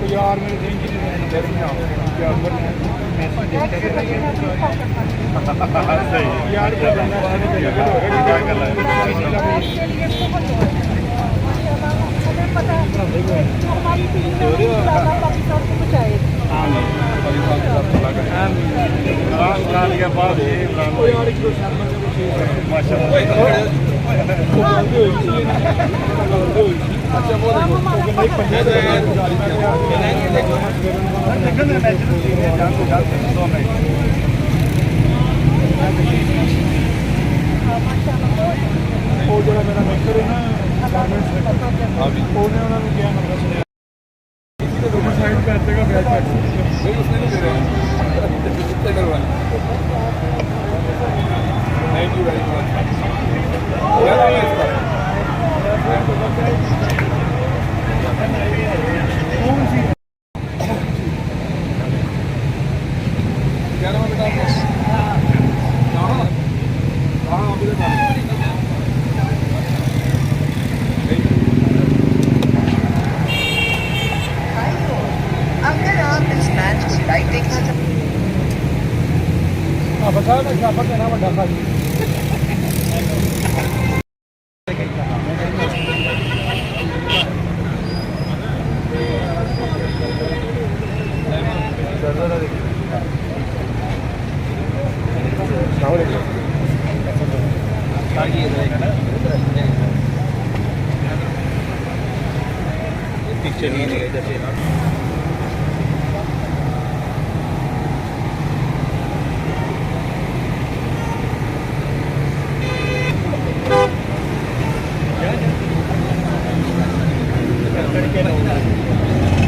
यार मेरे अच्छा वो जो मेरा मेकर है ना उन्होंने क्या नंबर सुनिया साइड पे का ब्याज नहीं उसने नहीं दे रहे कितने करवाना थैंक यू वेरी मच क्या नाम है इसका क्या नाम है बेटा हाँ अभी तक अगर आप इस मैच को लाइव देखना चाहते हाँ बता ना क्या पता ना बड़ा खाली पिक्चर नहीं है जैसे ना करके